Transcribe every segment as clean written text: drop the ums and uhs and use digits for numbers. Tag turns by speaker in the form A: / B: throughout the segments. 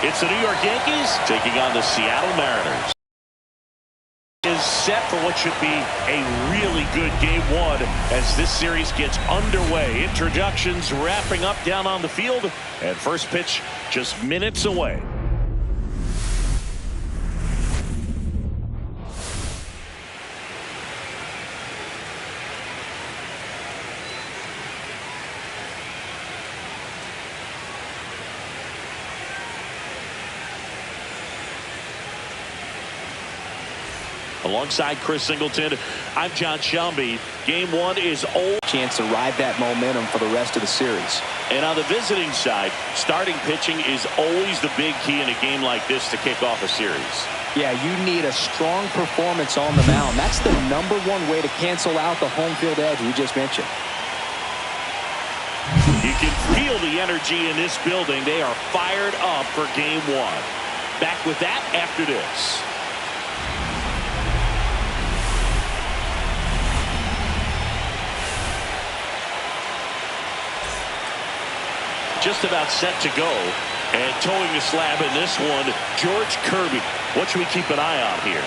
A: It's the New York Yankees taking on the Seattle Mariners. Is set for what should be a really good game one as this series gets underway. Introductions wrapping up down on the field, and first pitch just minutes away. Alongside Chris Singleton, I'm John Shelby. Game one is old.
B: Chance to ride that momentum for the rest of the series.
A: And on the visiting side, starting pitching is always the big key in a game like this to kick off a series.
B: Yeah, you need a strong performance on the mound. That's the #1 way to cancel out the home field edge we just mentioned.
A: You can feel the energy in this building. They are fired up for game one. Back with that after this. Just about set to go, and towing the slab in this one, George Kirby. What should we keep an eye on here?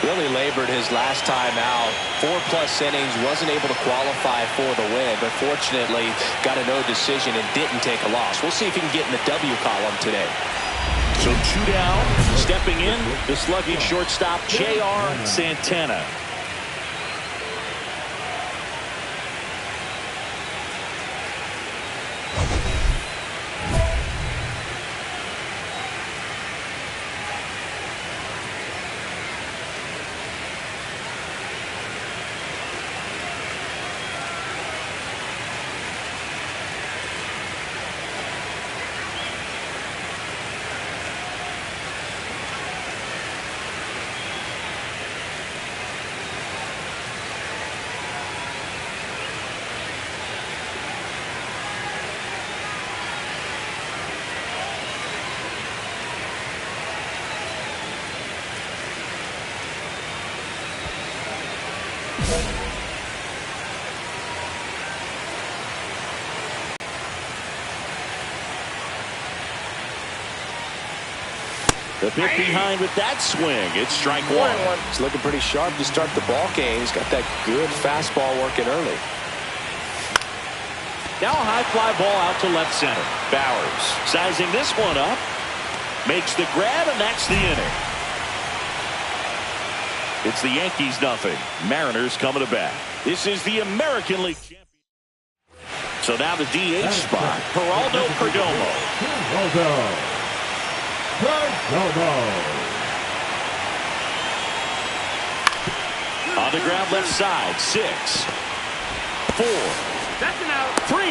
B: Really labored his last time out. 4+ innings, wasn't able to qualify for the win, but fortunately got a no decision and didn't take a loss. We'll see if he can get in the W column today.
A: So 2 down, stepping in, the slugging shortstop J.R. Santana. The pitch behind with that swing. It's strike one.
B: He's looking pretty sharp to start the ball game. He's got that good fastball working early.
A: Now a high fly ball out to left center. Bowers sizing this one up. Makes the grab, and that's the inning. It's the Yankees nothing. Mariners coming to bat. This is the American League champion. So now the DH spot. Geraldo Perdomo. On the ground left side. 6, 4, 3,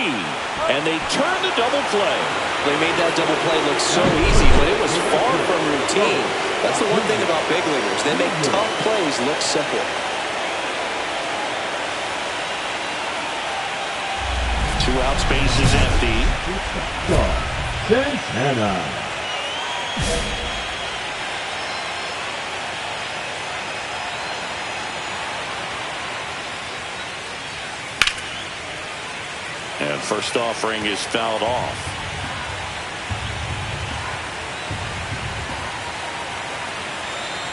A: and they turn the double play.
B: They made that double play look so easy, but it was far from routine. That's the one thing about big leaguers. They make tough plays look simple.
A: 2 out, space is empty.
C: Santana.
A: And first offering is fouled off.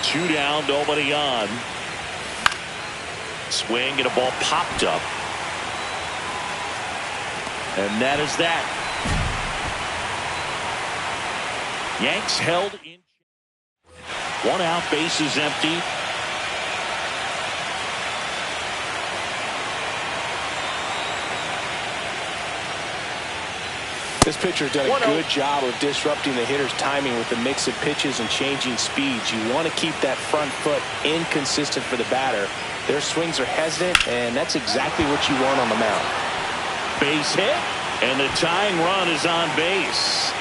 A: Two down, nobody on. Swing and a ball popped up. And that is that. Yanks held in. 1 out, base is empty.
B: This pitcher's done a good job of disrupting the hitter's timing with the mix of pitches and changing speeds. You want to keep that front foot inconsistent for the batter. Their swings are hesitant, and that's exactly what you want on the mound.
A: Base hit, and the tying run is on base.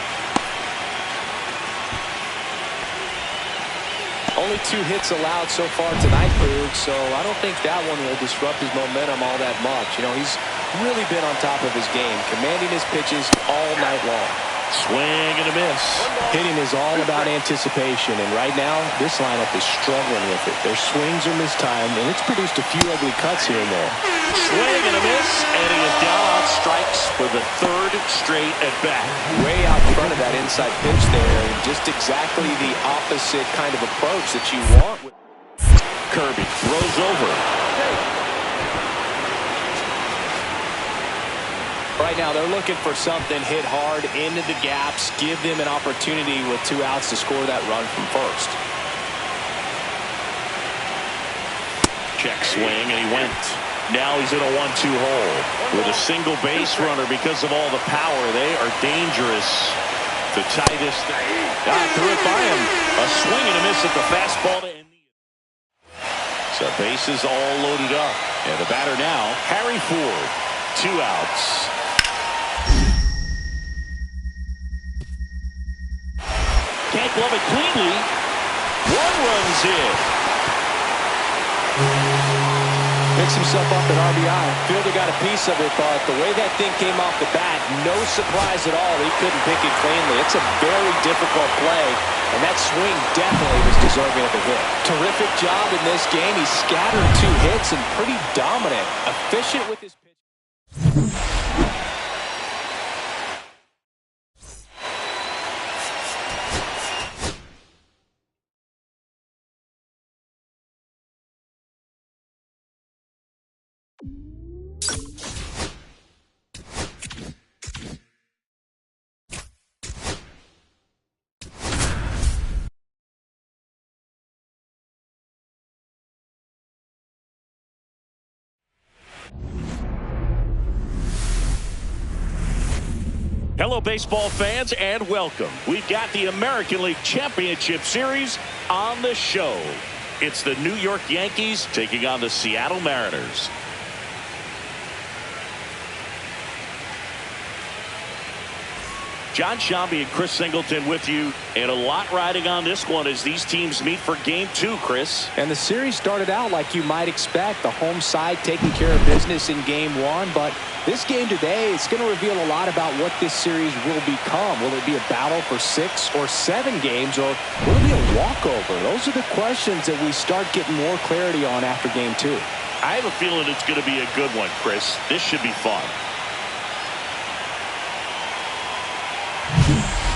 B: Only 2 hits allowed so far tonight, Boog, so I don't think that one will disrupt his momentum all that much. You know, he's really been on top of his game, commanding his pitches all night long.
A: Swing and a miss.
B: Hitting is all about anticipation, and right now, this lineup is struggling with it. Their swings are mistimed, and it's produced a few ugly cuts here and there.
A: Swing and a miss, and he is down on strikes for the third straight at bat.
B: Way out front of that inside pitch there, and just exactly the opposite kind of approach that you want.
A: Kirby throws over.
B: Right now, they're looking for something hit hard into the gaps, give them an opportunity with 2 outs to score that run from first.
A: Check swing, and he went. Now he's in a 1-2 hole with a single base runner because of all the power. They are dangerous to tie this thing. Threw it by him. A swing and a miss at the fastball to end the inning. So bases all loaded up. And the batter now, Harry Ford. 2 outs. Can't glove it cleanly. 1 runs in.
B: Picks himself up at RBI. Fielder got a piece of it, but the way that thing came off the bat, no surprise at all. He couldn't pick it cleanly. It's a very difficult play, and that swing definitely was deserving of a hit. Terrific job in this game. He scattered 2 hits and pretty dominant, efficient with his pitch.
A: Hello, baseball fans, and welcome. We've got the American League Championship Series on the show. It's the New York Yankees taking on the Seattle Mariners. John Shambi and Chris Singleton with you, and a lot riding on this one as these teams meet for Game 2, Chris.
B: And the series started out like you might expect, the home side taking care of business in Game 1, but this game today is going to reveal a lot about what this series will become. Will it be a battle for 6 or 7 games, or will it be a walkover? Those are the questions that we start getting more clarity on after Game 2.
A: I have a feeling it's going to be a good one, Chris. This should be fun.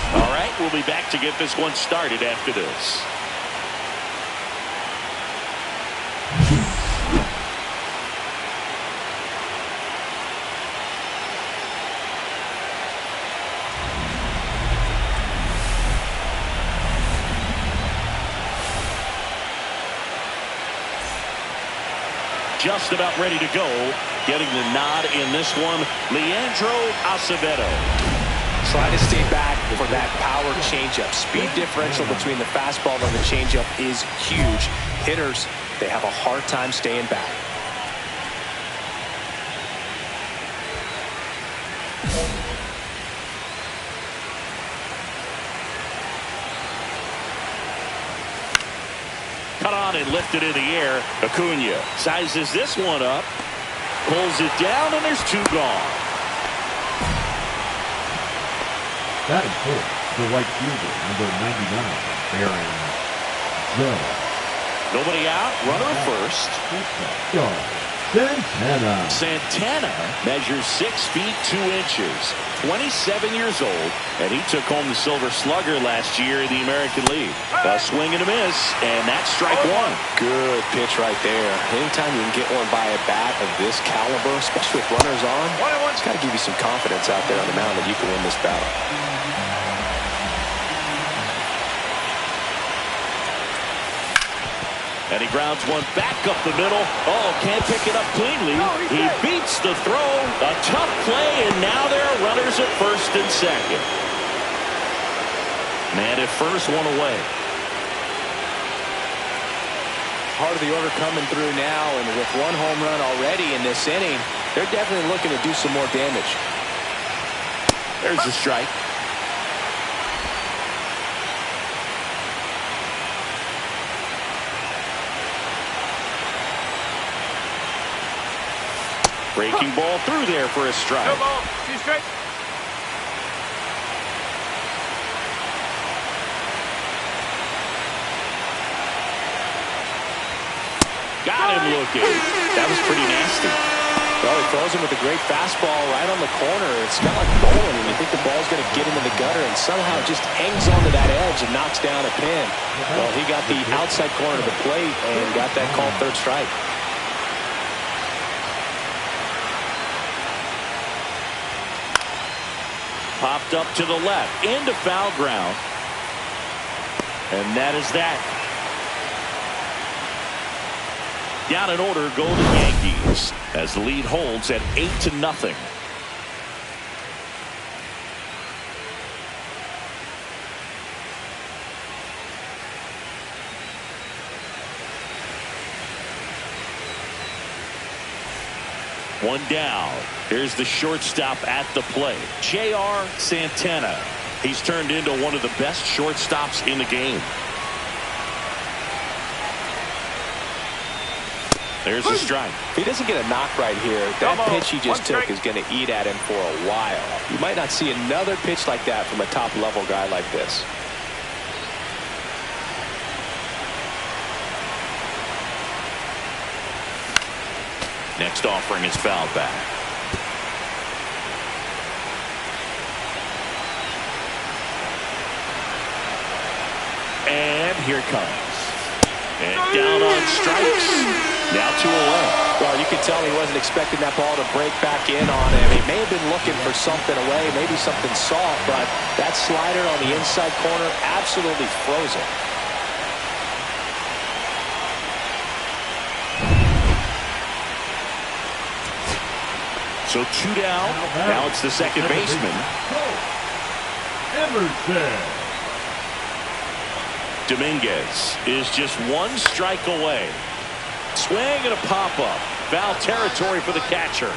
A: All right, we'll be back to get this one started after this. Just about ready to go. Getting the nod in this one, Leandro Acevedo.
B: Try to stay back for that power changeup. Speed differential between the fastball and the changeup is huge. Hitters, they have a hard time staying back.
A: Cut on and lifted in the air. Acuna sizes this one up, pulls it down, and there's 2 gone.
C: That is full. The right fielder, number 99, Aaron Joe.
A: Nobody out. Runner at first. Santana measures 6 feet 2 inches, 27 years old, and he took home the Silver Slugger last year in the American League. A swing and a miss, and that's strike 1.
B: Good pitch right there. Anytime you can get one by a bat of this caliber, especially with runners on, it's got to give you some confidence out there on the mound that you can win this battle.
A: And he grounds one back up the middle. Oh, can't pick it up cleanly. He beats the throw. A tough play, and now there are runners at first and second. Man at first, 1 away.
B: Part of the order coming through now, and with 1 home run already in this inning, they're definitely looking to do some more damage.
A: There's the strike. Breaking ball through there for a strike.
D: No ball. 2 straight.
A: Got him looking. That was pretty nasty.
B: Well, he throws him with a great fastball right on the corner. It's kind of like bowling, and you think the ball's going to get into the gutter, and somehow it just hangs onto that edge and knocks down a pin. Well, he got the outside corner of the plate and got that called third strike.
A: Popped up to the left, into foul ground. And that is that. Down in order go the Yankees as the lead holds at 8-0. One down. Here's the shortstop at the plate, J.R. Santana. He's turned into one of the best shortstops in the game. There's a strike.
B: If he doesn't get a knock right here, that pitch he just took is going to eat at him for a while. You might not see another pitch like that from a top-level guy like this.
A: Next offering is fouled back. And here it comes. And down on strikes. Now 2 away.
B: Well, you can tell he wasn't expecting that ball to break back in on him. He may have been looking for something away, maybe something soft, but that slider on the inside corner absolutely frozen.
A: So 2 down. Now it's the second baseman.
C: Emerson.
A: Dominguez is just 1 strike away. Swing and a pop-up. Foul territory for the catcher.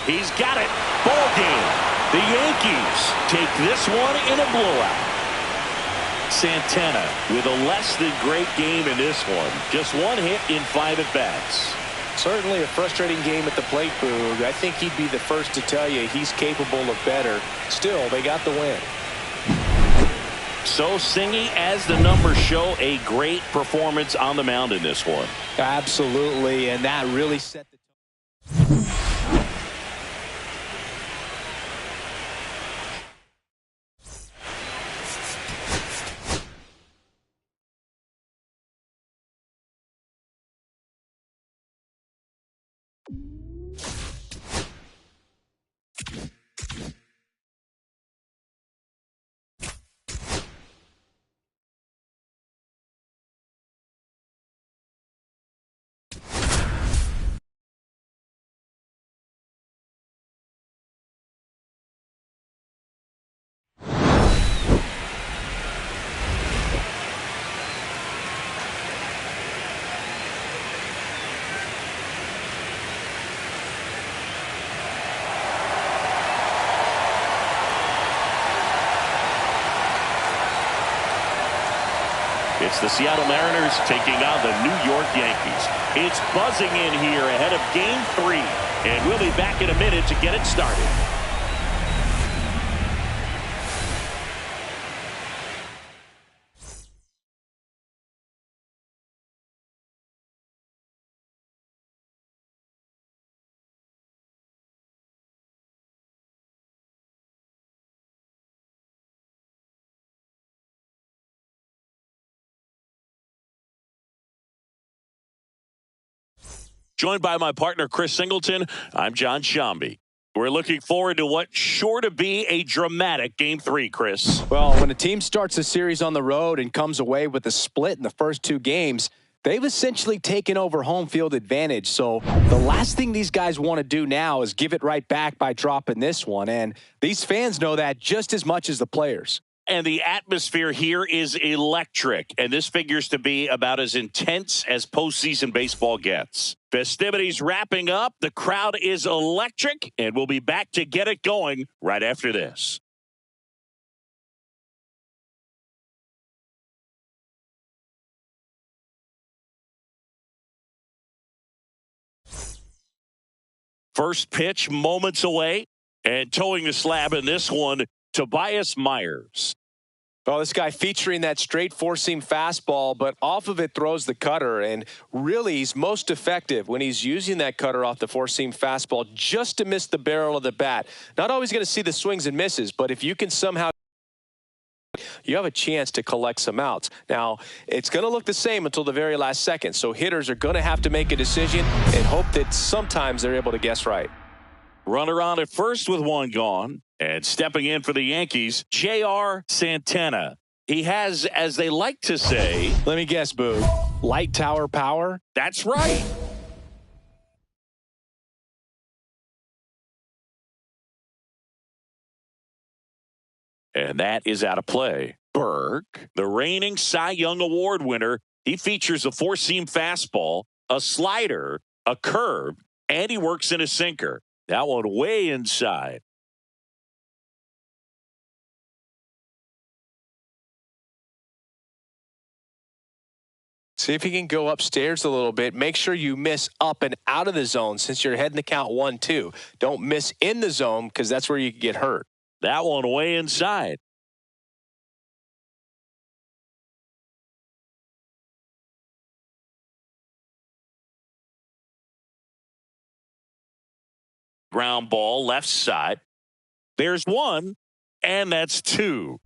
A: He's got it. Ball game. The Yankees take this one in a blowout. Santana with a less than great game in this one. Just 1 hit in 5 at-bats.
B: Certainly a frustrating game at the plate, Boog. I think he'd be the first to tell you he's capable of better. Still, they got the win.
A: So Singy, as the numbers show, a great performance on the mound in this one.
B: Absolutely, and that really set the tone.
A: It's the Seattle Mariners taking on the New York Yankees. It's buzzing in here ahead of Game 3. And we'll be back in a minute to get it started. Joined by my partner, Chris Singleton, I'm John Shambi. We're looking forward to what's sure to be a dramatic Game 3, Chris.
B: Well, when a team starts a series on the road and comes away with a split in the first 2 games, they've essentially taken over home field advantage. So the last thing these guys want to do now is give it right back by dropping this one. And these fans know that just as much as the players.
A: And the atmosphere here is electric, and this figures to be about as intense as postseason baseball gets. Festivities wrapping up, the crowd is electric, and we'll be back to get it going right after this. First pitch moments away, and towing the slab in this one, Tobias Myers.
B: Well, this guy featuring that straight four-seam fastball, but off of it throws the cutter. And really, he's most effective when he's using that cutter off the four-seam fastball just to miss the barrel of the bat. Not always going to see the swings and misses, but if you can somehow, you have a chance to collect some outs. Now, it's going to look the same until the very last second, so hitters are going to have to make a decision and hope that sometimes they're able to guess right.
A: Runner on at first with one gone. And stepping in for the Yankees, J.R. Santana. He has, as they like to say,
B: let me guess, Boo, light tower power?
A: That's right. And that is out of play. Burke, the reigning Cy Young Award winner, he features a four-seam fastball, a slider, a curve, and he works in a sinker. That one way inside.
B: See if you can go upstairs a little bit. Make sure you miss up and out of the zone since you're heading to count 1-2. Don't miss in the zone because that's where you can get hurt.
A: That one way inside. Ground ball left side. There's one, and that's two.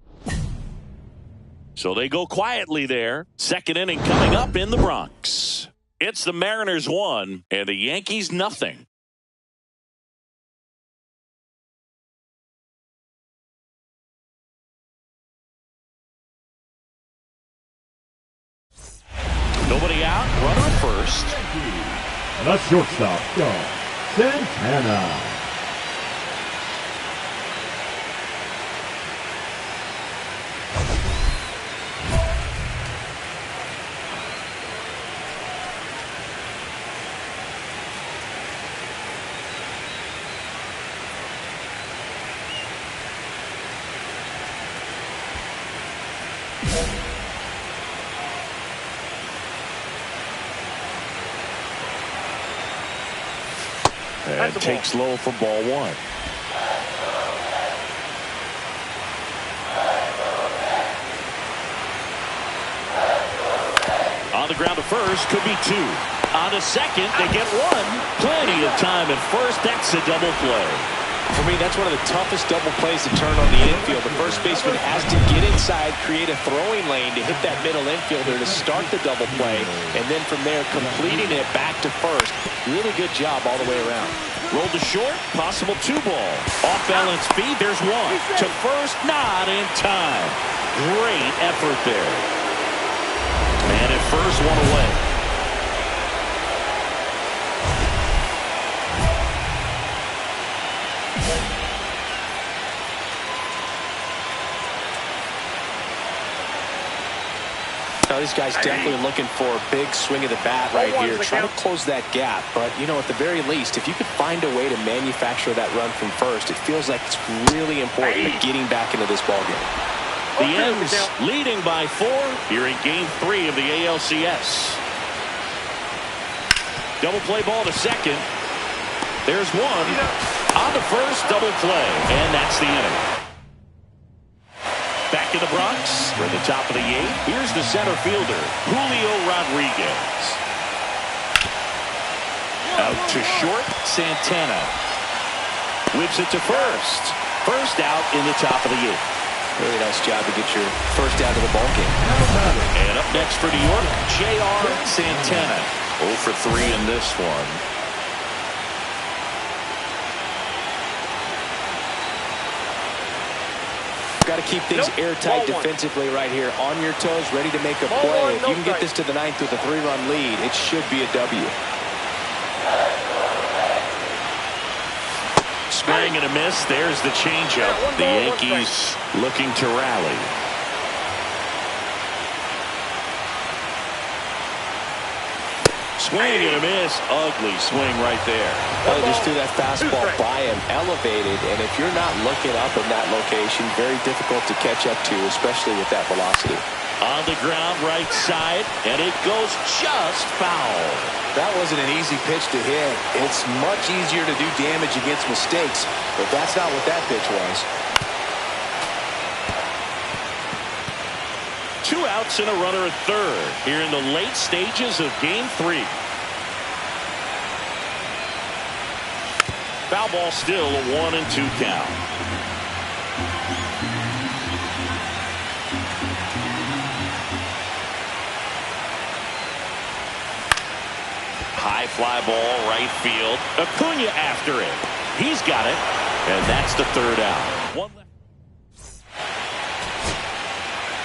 A: So they go quietly there. Second inning coming up in the Bronx. It's the Mariners 1 and the Yankees nothing. Nobody out. Runner at first.
C: The shortstop, Santana.
A: And takes low for ball one. On the ground to first, could be two. On to second, they get one. Plenty of time at first. That's a double play.
B: For me, that's one of the toughest double plays to turn on the infield. The first baseman has to get inside, create a throwing lane to hit that middle infielder to start the double play, and then from there completing it back to first. Really good job all the way around.
A: Rolled to short, possible two ball. Off balance feed, there's one. To first, not in time. Great effort there. And at first, one away.
B: Now, this guy's definitely looking for a big swing of the bat right here, trying to close that gap. But, you know, at the very least, if you could find a way to manufacture that run from first, it feels like it's really important to getting back into this ballgame.
A: The M's leading by 4 here in Game 3 of the ALCS. Double play ball to second. There's one. On to first, double play. And that's the inning. Back in the Bronx, we're at the top of the 8th. Here's the center fielder, Julio Rodriguez. Out to short, Santana. Whips it to first. First out in the top of the 8th.
B: Really nice job to get your first out of the ballgame.
A: And up next for New York, J.R. Santana. 0 for 3 in this one.
B: Got to keep things airtight defensively right here. On your toes, ready to make a play. If you can get this to the 9th with a 3-run lead, it should be a W.
A: Swing and a miss. There's the changeup. The Yankees looking to rally. Swing and a miss. Ugly swing right there.
B: Well, just threw that fastball by him, elevated, and if you're not looking up in that location, very difficult to catch up to, especially with that velocity.
A: On the ground, right side, and it goes just foul.
B: That wasn't an easy pitch to hit. It's much easier to do damage against mistakes, but that's not what that pitch was.
A: 2 outs and a runner at third here in the late stages of Game 3. Foul ball, still a 1-2 count. High fly ball, right field. Acuna after it. He's got it, and that's the third out.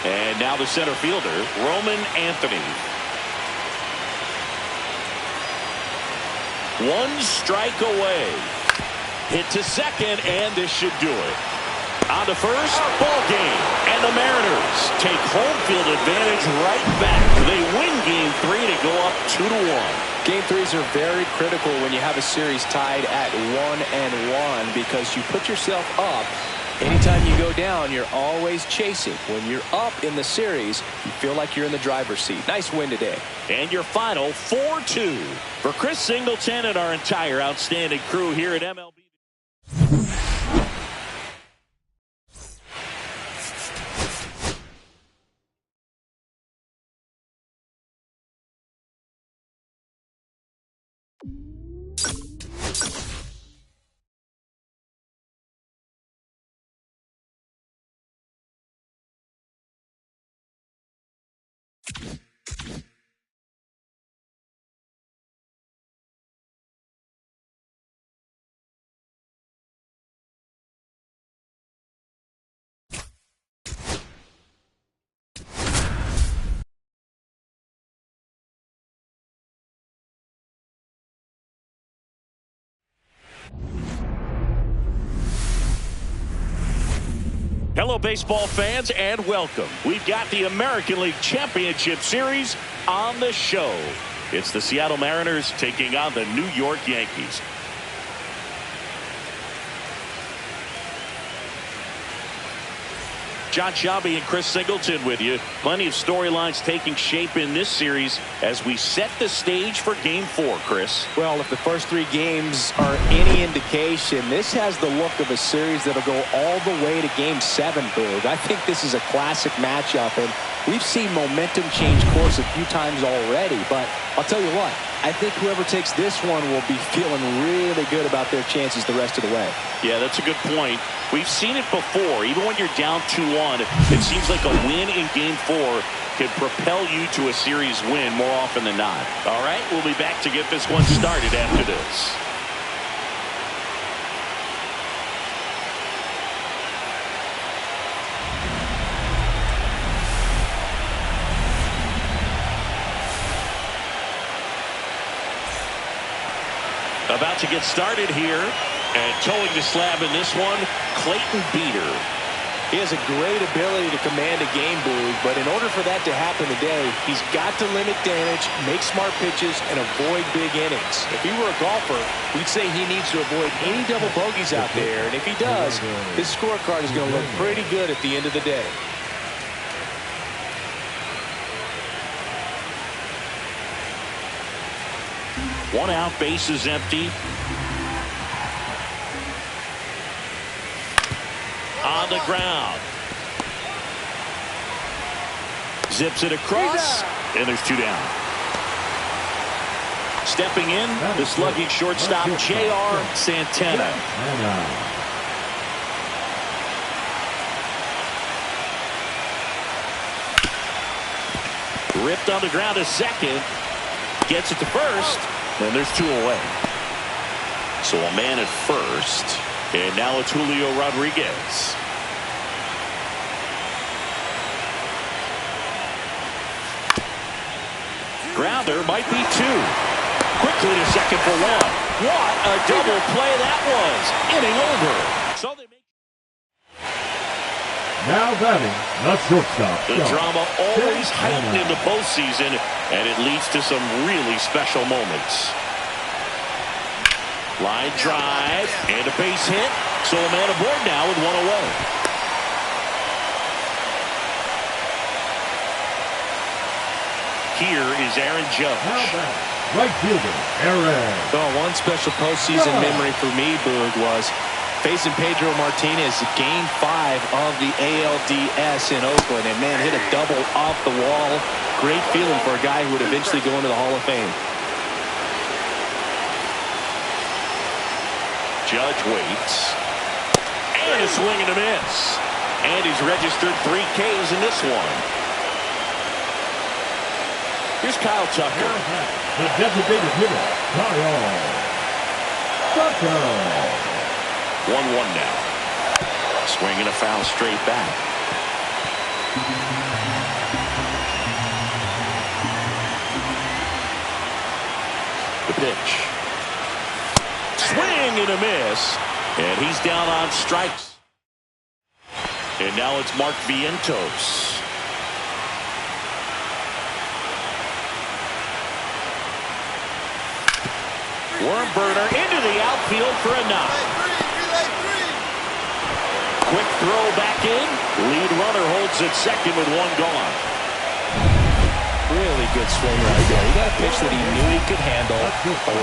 A: And now the center fielder, Roman Anthony. 1 strike away. Hit to second, and this should do it. On to first, ball game. And the Mariners take home field advantage right back. They win Game 3 to go up 2-1.
B: Game 3s are very critical when you have a series tied at 1-1 because you put yourself up. Anytime you go down, you're always chasing. When you're up in the series, you feel like you're in the driver's seat. Nice win today.
A: And your final 4-2 for Chris Singleton and our entire outstanding crew here at MLB. Hello, baseball fans, and welcome. We've got the American League Championship Series on the show. It's the Seattle Mariners taking on the New York Yankees. John Shelby and Chris Singleton with you. Plenty of storylines taking shape in this series as we set the stage for Game 4, Chris.
B: Well, if the first 3 games are any indication, this has the look of a series that'll go all the way to Game 7, Boog. I think this is a classic matchup, and we've seen momentum change course a few times already. But I'll tell you what, I think whoever takes this one will be feeling really good about their chances the rest of the way.
A: Yeah, that's a good point. We've seen it before. Even when you're down 2-1, it seems like a win in Game 4 could propel you to a series win more often than not. All right, we'll be back to get this one started after this. About to get started here, and towing the slab in this one, Clayton Beeter.
B: He has a great ability to command a game, Boog, but in order for that to happen today, he's got to limit damage, make smart pitches, and avoid big innings. If he were a golfer, we'd say he needs to avoid any double bogeys out there, and if he does, his scorecard is going to look pretty good at the end of the day.
A: One out, base is empty. On the ground. Zips it across, and there's 2 down. Stepping in, the slugging shortstop, J.R. Santana. Ripped on the ground to second. Gets it to first. And there's 2 away. So a man at first. And now it's Julio Rodriguez. Grounder might be 2. Quickly to second for 1. What a double play that was. Inning over. So they make
C: Now batting, the shortstop.
A: the drama always heightened in the postseason, and it leads to some really special moments. Line drive and a base hit. So a man aboard now with 1 away. Here is Aaron Judge.
C: Right fielder, Aaron.
B: Well, one special postseason memory for me, Boog, was Facing Pedro Martinez, game 5 of the ALDS in Oakland. And, man, hit a double off the wall. Great feeling for a guy who would eventually go into the Hall of Fame.
A: Judge waits. And a swing and a miss. And he's registered 3 Ks in this one. Here's Kyle Tucker.
C: The designated hitter, Kyle Tucker.
A: 1-1 now. Swing and a foul straight back. The pitch. Swing and a miss. And he's down on strikes. And now it's Mark Vientos. Worm burner into the outfield for a knock. Quick throw back in. Lead runner holds at second with 1 gone.
B: Really good swing right there. He got a pitch that he knew he could handle,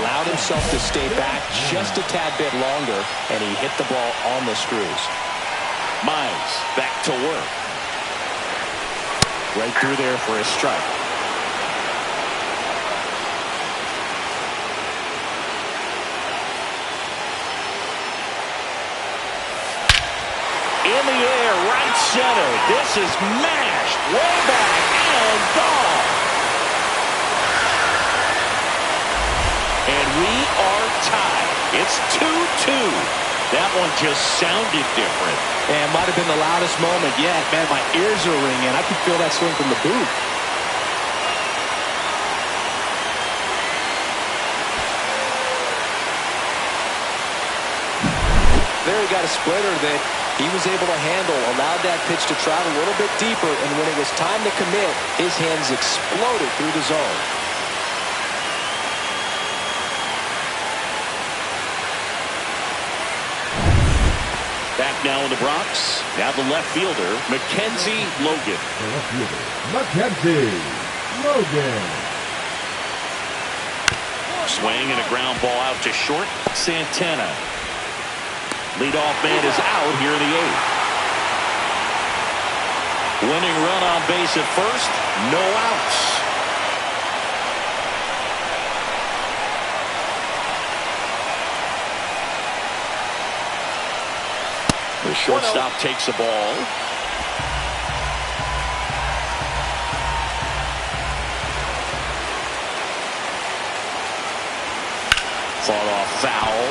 B: allowed himself to stay back just a tad bit longer, and he hit the ball on the screws.
A: Mize back to work. Right through there for a strike. In the air, right center. This is mashed way back and gone. And we are tied. It's 2-2. That one just sounded different.
B: And it might have been the loudest moment yet. Man, my ears are ringing. I could feel that swing from the booth. There he got a splitter that he was able to handle, allowed that pitch to travel a little bit deeper, and when it was time to commit, his hands exploded through the zone.
A: Back now in the Bronx. Now the left fielder, Mackenzie Logan.
C: The left fielder, Mackenzie Logan.
A: Swing and a ground ball out to short. Santana. Leadoff man is out here in the 8th. Winning run on base at first. No outs. The shortstop takes the ball. Fought off foul.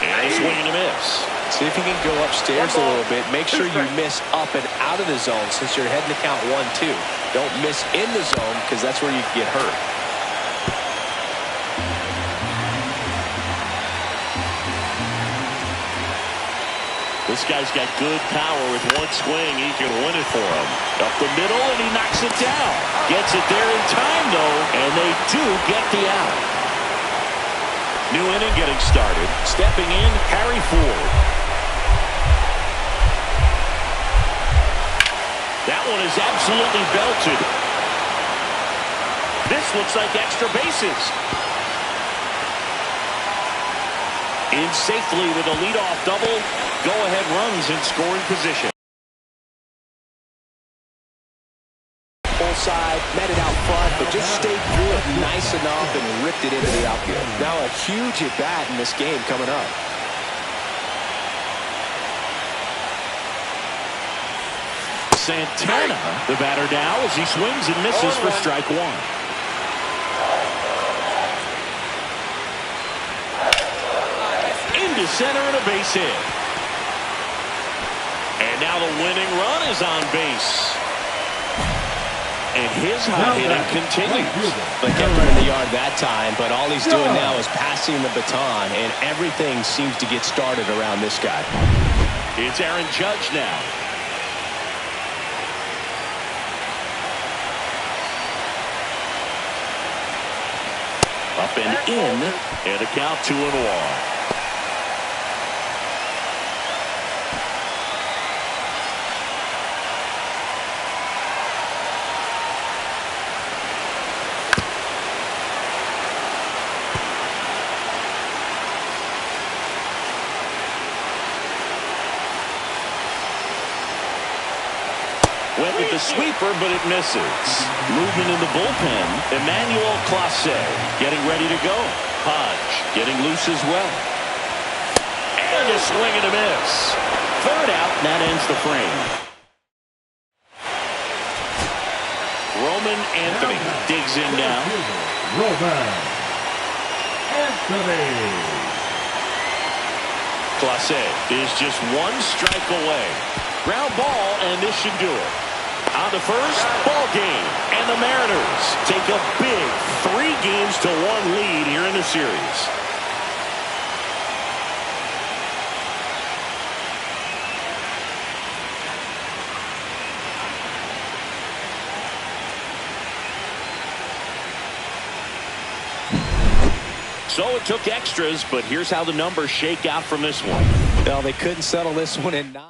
A: And a swing and a miss.
B: See if you can go upstairs a little bit. Make sure you miss up and out of the zone since you're heading to count 1-2. Don't miss in the zone because that's where you can get hurt.
A: This guy's got good power. With one swing, he can win it for him. Up the middle, and he knocks it down. Gets it there in time, though, and they do get the out. New inning getting started. Stepping in, Harry Ford. That one is absolutely belted. This looks like extra bases. In safely with a leadoff double. Go-ahead runs in scoring position.
B: Full side, met it out front, but just stayed through it nice enough and ripped it into the outfield. Now a huge at-bat in this game coming up.
A: Santana, the batter now, as he swings and misses for strike 1. Into center and a base hit. And now the winning run is on base. And his hot hitting continues.
B: They kept him in the yard that time, but all he's doing now is passing the baton, and everything seems to get started around this guy.
A: It's Aaron Judge now. Up and in, and a count 2-1. sweeper, but it misses. Movement in the bullpen. Emmanuel Clase getting ready to go. Hodge getting loose as well. And a swing and a miss. Third out, and that ends the frame. Roman Anthony digs in now.
C: Roman Anthony.
A: Clase is just one strike away. Ground ball, and this should do it. On the first, ball game. And the Mariners take a big 3-1 lead here in the series. So it took extras, but here's how the numbers shake out from this one.
B: Well, they couldn't settle this one in 9.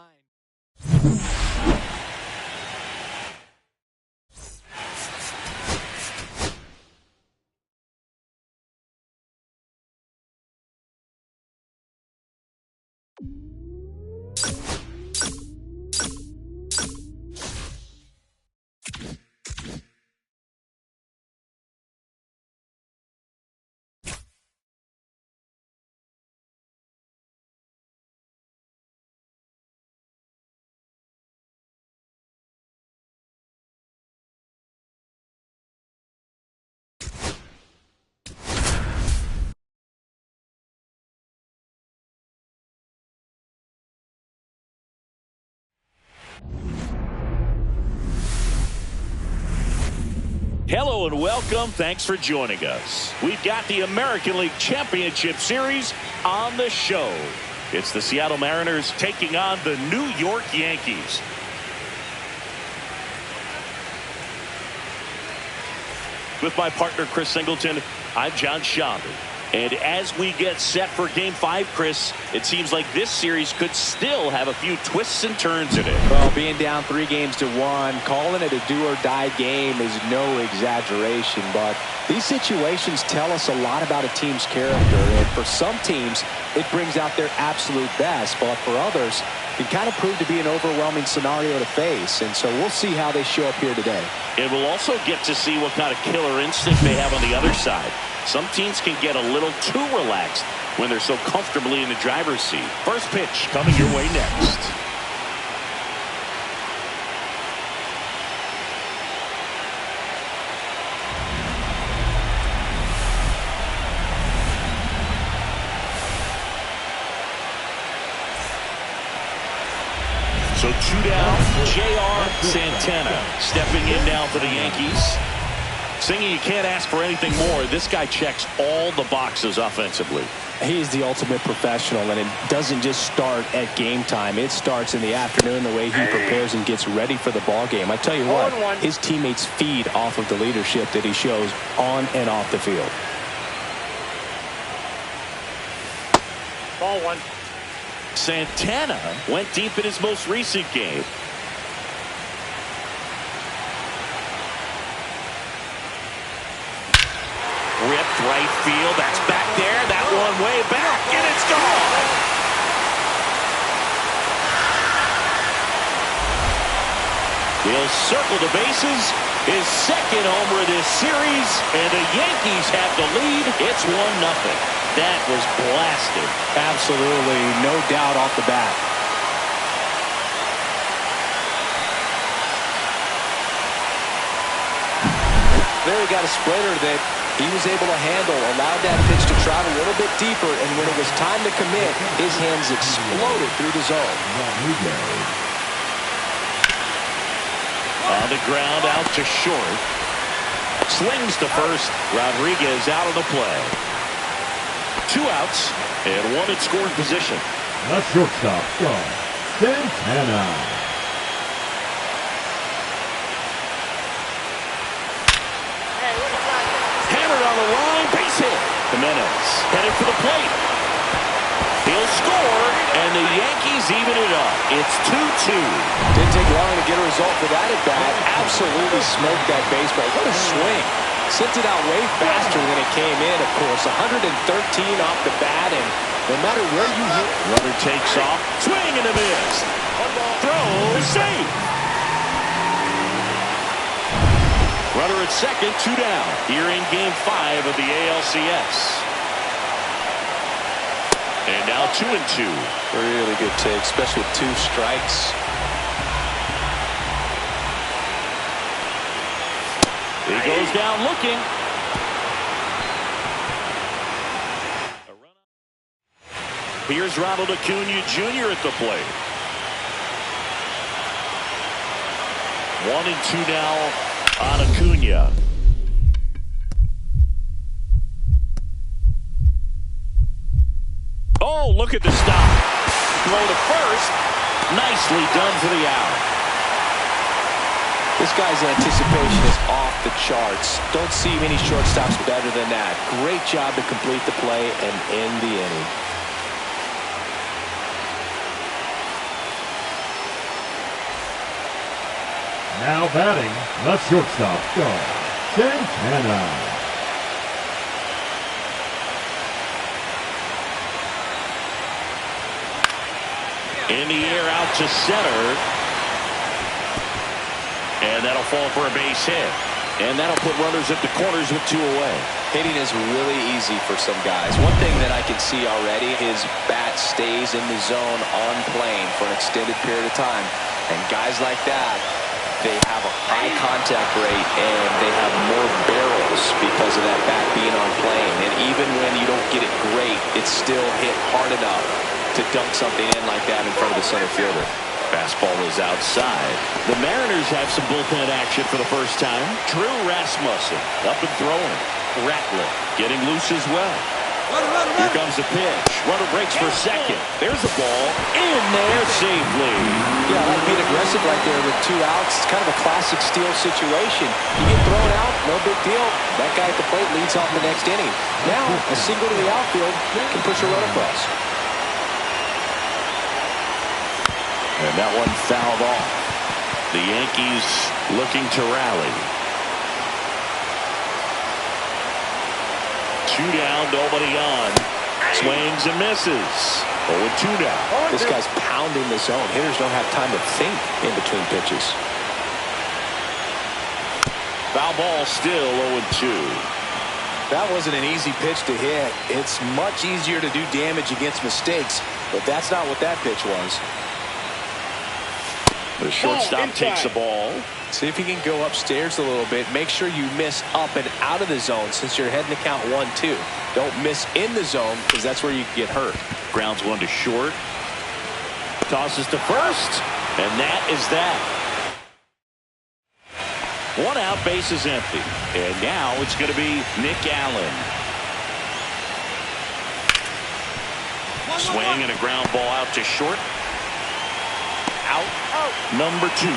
A: Hello and welcome. Thanks for joining us. We've got the American League Championship Series on the show. It's the Seattle Mariners taking on the New York Yankees. With my partner, Chris Singleton, I'm John Schander. And as we get set for Game 5, Chris, it seems like this series could still have a few twists and turns in it.
B: Well, being down 3-1, calling it a do-or-die game is no exaggeration, but these situations tell us a lot about a team's character, and for some teams, it brings out their absolute best, but for others, it kind of proved to be an overwhelming scenario to face, and so we'll see how they show up here today.
A: And we'll also get to see what kind of killer instinct they have on the other side. Some teams can get a little too relaxed when they're so comfortably in the driver's seat. First pitch coming your way next. So 2 down, J.R. Santana stepping in now for the Yankees. Singy, you can't ask for anything more. This guy checks all the boxes offensively.
B: He is the ultimate professional, and it doesn't just start at game time. It starts in the afternoon, the way he prepares and gets ready for the ball game. I tell you what, his teammates feed off of the leadership that he shows on and off the field.
A: Ball 1. Santana went deep in his most recent game. Ripped right field. That's back there. That one way back, and it's gone. He'll circle the bases. His second homer of this series, and the Yankees have the lead. It's 1-0. That was blasted.
B: Absolutely, no doubt off the bat. There he got a splitter that he was able to handle, allowed that pitch to travel a little bit deeper, and when it was time to commit, his hands exploded through the zone.
A: On the ground, out to short. Slings to first. Rodriguez out of the play. 2 outs, and 1 in scoring position.
C: The shortstop, Santana.
A: Hammered on the line, base hit. Jimenez headed for the plate. He'll score, and the Yankees even it up. It's 2-2.
B: Didn't take long to get a result for that at bat. Absolutely smoked that baseball. What a swing. Sent it out way faster than it came in, of course. 113 off the bat, and no matter where you hit.
A: Runner takes off. Swing and a miss. Throw safe. Runner at second, 2 down. Here in Game 5 of the ALCS. And now 2-2.
B: Really good take, especially with 2 strikes.
A: He goes down looking. Here's Ronald Acuna Jr. at the plate. 1-2 now on Acuna. Oh, look at the stop. Throw to first. Nicely done for the out.
B: This guy's anticipation is off the charts. Don't see many shortstops better than that. Great job to complete the play and end the inning.
C: Now batting, the shortstop, Santana.
A: In the air out to center. And that'll fall for a base hit. And that'll put runners at the corners with 2 away.
B: Hitting is really easy for some guys. One thing that I can see already, his bat stays in the zone on plane for an extended period of time. And guys like that, they have a high contact rate and they have more barrels because of that bat being on plane. And even when you don't get it great, it's still hit hard enough to dunk something in like that in front of the center fielder.
A: Fastball is outside. The Mariners have some bullpen action for the first time. Drew Rasmussen up and throwing. Ratliff getting loose as well. Here comes the pitch. Runner breaks for second. There's the ball in there safely.
B: Yeah, I like being aggressive right there with 2 outs. It's kind of a classic steal situation. You get thrown out, no big deal. That guy at the plate leads off the next inning. Now, a single to the outfield can push a run across.
A: And that one fouled off. The Yankees looking to rally. 2 down, nobody on. Swings and misses. 0-2 now.
B: This guy's pounding the zone. Hitters don't have time to think in between pitches.
A: Foul ball, still 0-2.
B: That wasn't an easy pitch to hit. It's much easier to do damage against mistakes, but that's not what that pitch was.
A: The shortstop takes the ball.
B: See if you can go upstairs a little bit. Make sure you miss up and out of the zone since you're heading to count 1-2. Don't miss in the zone because that's where you get hurt.
A: Grounds one to short. Tosses to first. And that is that. 1 out, base is empty. And now it's going to be Nick Allen. Swing and a ground ball out to short. Out. Number 2.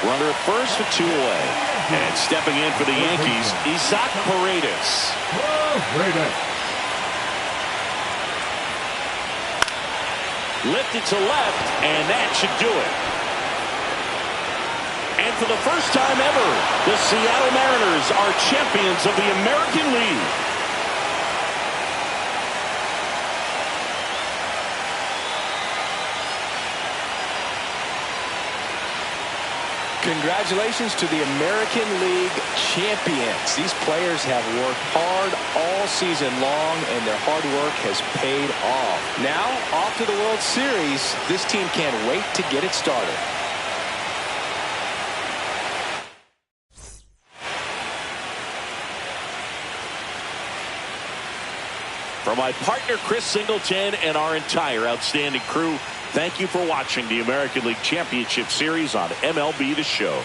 A: Runner at first with 2 away. And stepping in for the Yankees, Isaac Paredes. Lifted to left, and that should do it. And for the first time ever, the Seattle Mariners are champions of the American League.
B: Congratulations to the American League champions. These players have worked hard all season long, and their hard work has paid off. Now, off to the World Series. This team can't wait to get it started.
A: For my partner Chris Singleton and our entire outstanding crew, thank you for watching the American League Championship Series on MLB The Show.